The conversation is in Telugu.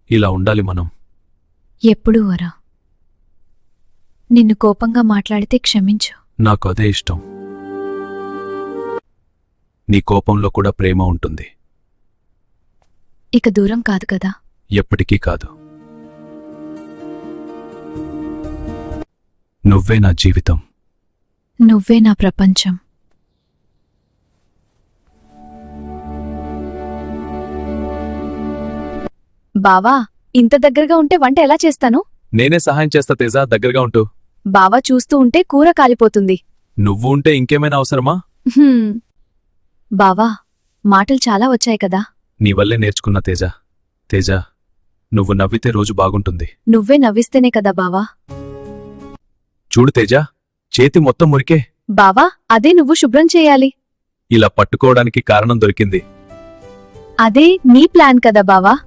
ఇలా ఉండాలి మనం. ఎప్పుడూ వరా. నిన్ను కోపంగా మాట్లాడితే క్షమించు. నాకు అదే ఇష్టం. నీ కోపంలో కూడా ప్రేమ ఉంటుంది. ఇక దూరం కాదు కదా. ఎప్పటికీ కాదు. నువ్వే నా జీవితం. నువ్వే నా ప్రపంచం. బావా, ఇంత దగ్గరగా ఉంటే వంట ఎలా చేస్తాను? నేనే సహాయం చేస్తా తేజ, దగ్గరగా ఉంటూ. బావా చూస్తూ ఉంటే కూర కాలిపోతుంది. నువ్వు ఉంటే ఇంకేమైనా అవసరమా? హ్మ్. బావా, మాటలు చాలా వచ్చాయి కదా. నీ వల్లే నేర్చుకున్నా తేజ. తేజ, నువ్వు నవ్వితే రోజు బాగుంటుంది. నువ్వే నవ్విస్తేనే కదా బావా. చూడు తేజ, చేతి మొత్తం మురికే. బావా, అదే నువ్వు శుభ్రం చేయాలి. ఇలా పట్టుకోవడానికి కారణం దొరికింది. అదే నీ ప్లాన్ కదా బావా.